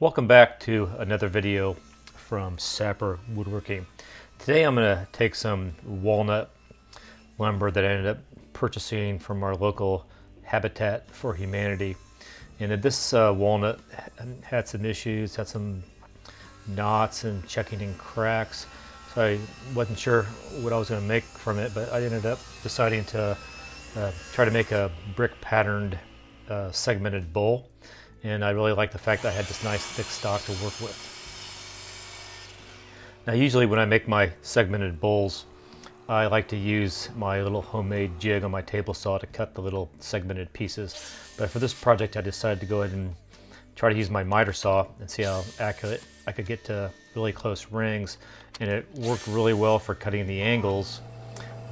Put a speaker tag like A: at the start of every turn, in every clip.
A: Welcome back to another video from Sapper Woodworking. Today I'm going to take some walnut lumber that I ended up purchasing from our local Habitat for Humanity. And this walnut had some issues, had some knots and checking in cracks. So I wasn't sure what I was going to make from it, but I ended up deciding to try to make a brick patterned segmented bowl. And I really like the fact that I had this nice thick stock to work with. Now usually when I make my segmented bowls, I like to use my little homemade jig on my table saw to cut the little segmented pieces. But for this project I decided to go ahead and try to use my miter saw and see how accurate I could get to really close rings. And it worked really well for cutting the angles,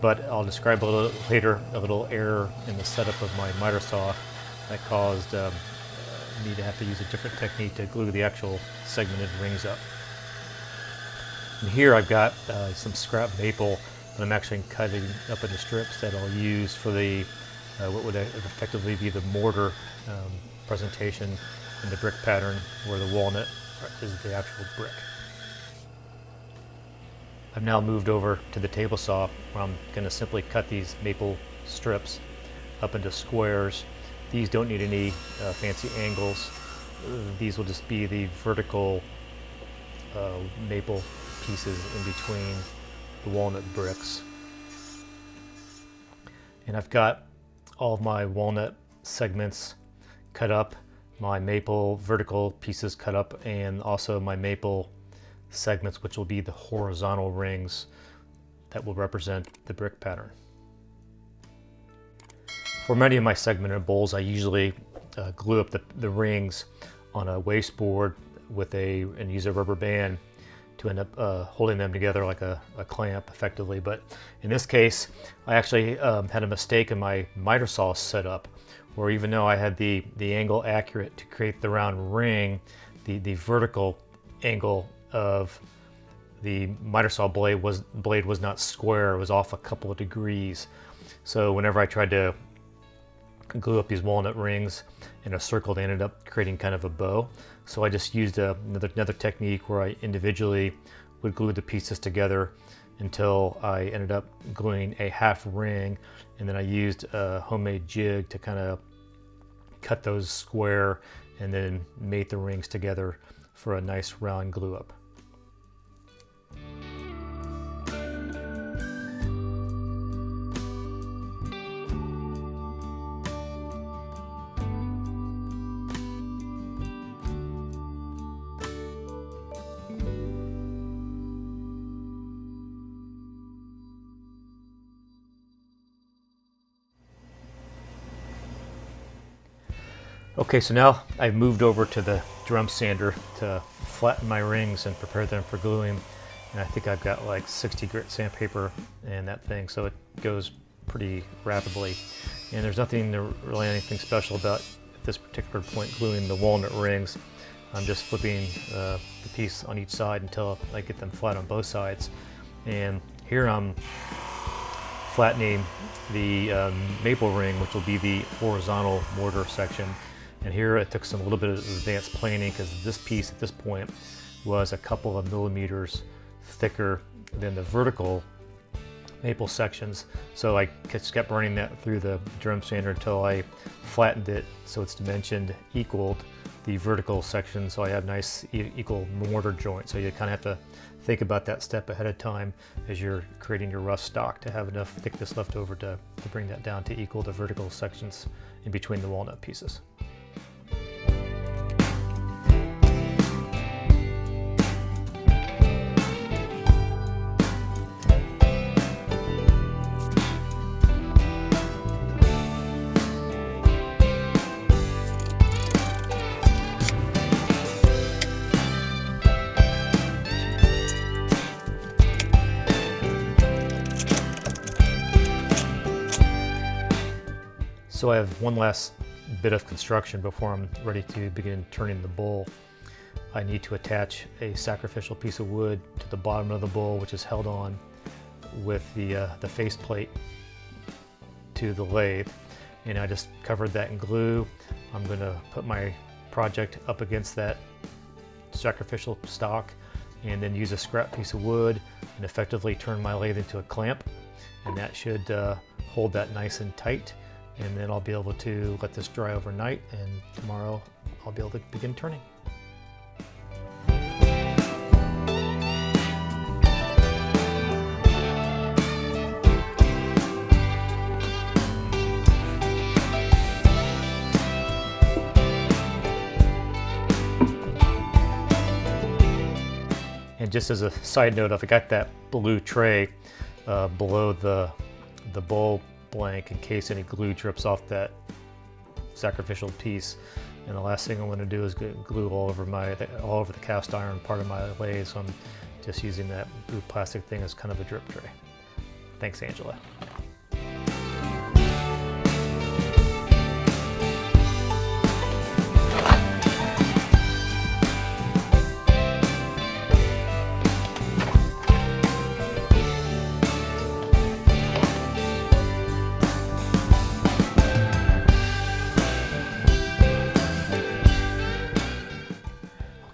A: but I'll describe a little later a little error in the setup of my miter saw that caused me to have to use a different technique to glue the actual segmented rings up. And here I've got some scrap maple that I'm actually cutting up into strips that I'll use for the what would effectively be the mortar presentation in the brick pattern, where the walnut is the actual brick. I've now moved over to the table saw, where I'm going to simply cut these maple strips up into squares. These don't need any fancy angles. These will just be the vertical maple pieces in between the walnut bricks. And I've got all of my walnut segments cut up, my maple vertical pieces cut up, and also my maple segments, which will be the horizontal rings that will represent the brick pattern. For many of my segmented bowls, I usually glue up the rings on a wasteboard and use a rubber band to end up holding them together like a clamp effectively. But in this case, I actually had a mistake in my miter saw setup, where even though I had the angle accurate to create the round ring, the vertical angle of the miter saw blade was not square. It was off a couple of degrees. So whenever I tried to glue up these walnut rings in a circle, they ended up creating kind of a bow. So I just used another technique where I individually would glue the pieces together until I ended up gluing a half ring, and then I used a homemade jig to kind of cut those square and then mate the rings together for a nice round glue up. Okay, so now I've moved over to the drum sander to flatten my rings and prepare them for gluing. And I think I've got like 60 grit sandpaper and that thing, so it goes pretty rapidly. And there's really anything special about at this particular point gluing the walnut rings. I'm just flipping the piece on each side until I get them flat on both sides. And here I'm flattening the maple ring, which will be the horizontal mortar section. And here it took a little bit of advanced planing, because this piece at this point was a couple of millimeters thicker than the vertical maple sections. So I just kept running that through the drum sander until I flattened it so its dimension equaled the vertical section, so I have nice equal mortar joint. So you kind of have to think about that step ahead of time as you're creating your rough stock, to have enough thickness left over to bring that down to equal the vertical sections in between the walnut pieces. So I have one last bit of construction before I'm ready to begin turning the bowl. I need to attach a sacrificial piece of wood to the bottom of the bowl, which is held on with the faceplate to the lathe. And I just covered that in glue. I'm going to put my project up against that sacrificial stock, and then use a scrap piece of wood and effectively turn my lathe into a clamp, and that should hold that nice and tight. And then I'll be able to let this dry overnight, and tomorrow I'll be able to begin turning. And just as a side note, I've got that blue tray below the bowl blank in case any glue drips off that sacrificial piece. And the last thing I want to do is get glue all over the cast iron part of my lathe, so I'm just using that blue plastic thing as kind of a drip tray. Thanks, Angela.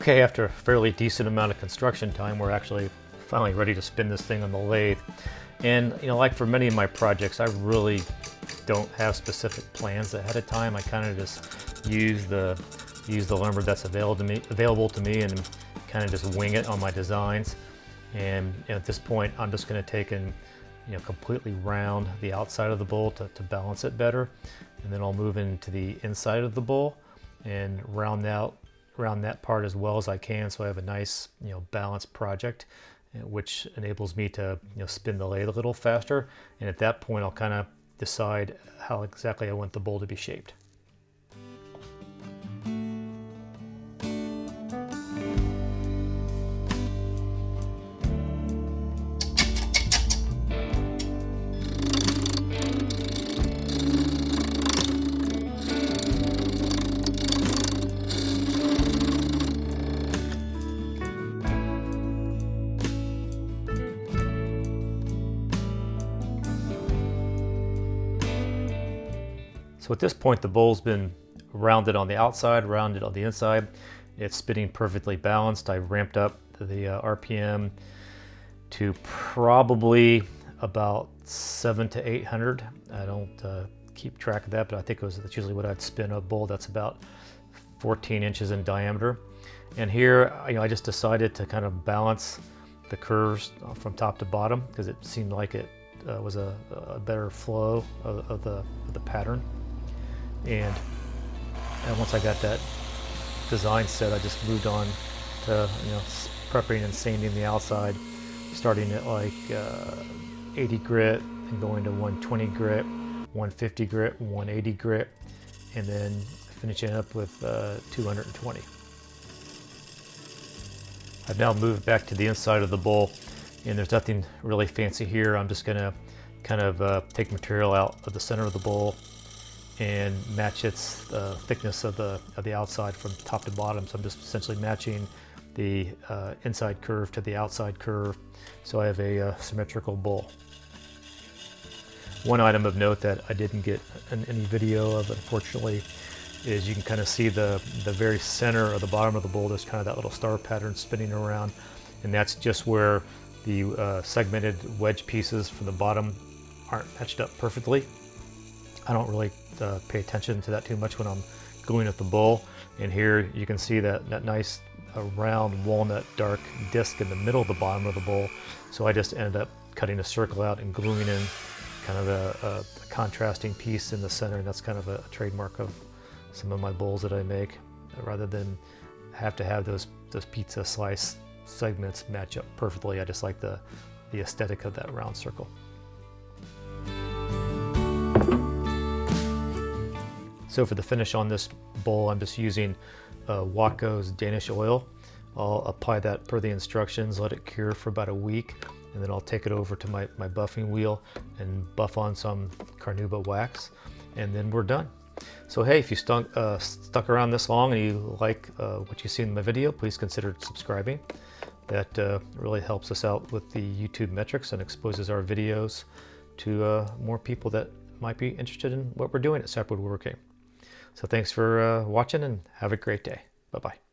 A: Okay, after a fairly decent amount of construction time, we're actually finally ready to spin this thing on the lathe. And you know, like for many of my projects, I really don't have specific plans ahead of time. I kind of just use the lumber that's available to me, and kind of just wing it on my designs. And at this point, I'm just going to take and completely round the outside of the bowl to balance it better, and then I'll move into the inside of the bowl and round that part as well as I can, so I have a nice balanced project, which enables me to spin the lathe a little faster. And at that point, I'll kind of decide how exactly I want the bowl to be shaped. So at this point, the bowl's been rounded on the outside, rounded on the inside. It's spinning perfectly balanced. I've ramped up the RPM to probably about 700 to 800. I don't keep track of that, but I think that's usually what I'd spin a bowl that's about 14 inches in diameter. And here, I just decided to kind of balance the curves from top to bottom, because it seemed like it was a better flow of the pattern. And once I got that design set, I just moved on to prepping and sanding the outside, starting at like 80 grit and going to 120 grit, 150 grit, 180 grit, and then finishing up with 220. I've now moved back to the inside of the bowl, and there's nothing really fancy here. I'm just going to kind of take material out of the center of the bowl and match its thickness of the outside from top to bottom. So I'm just essentially matching the inside curve to the outside curve, so I have a symmetrical bowl. One item of note that I didn't get any video of, unfortunately, is you can kind of see the very center of the bottom of the bowl. There's kind of that little star pattern spinning around, and that's just where the segmented wedge pieces from the bottom aren't matched up perfectly. I don't really pay attention to that too much when I'm gluing at the bowl. And here you can see that nice round walnut dark disc in the middle of the bottom of the bowl. So I just ended up cutting a circle out and gluing in kind of a contrasting piece in the center, and that's kind of a trademark of some of my bowls that I make. Rather than have to have those pizza slice segments match up perfectly, I just like the aesthetic of that round circle. So for the finish on this bowl, I'm just using Watco's Danish oil. I'll apply that per the instructions, let it cure for about a week, and then I'll take it over to my buffing wheel and buff on some carnauba wax, and then we're done. So hey, if you stuck around this long and you like what you see in my video, please consider subscribing. That really helps us out with the YouTube metrics and exposes our videos to more people that might be interested in what we're doing at Woodworking. So thanks for watching, and have a great day. Bye-bye.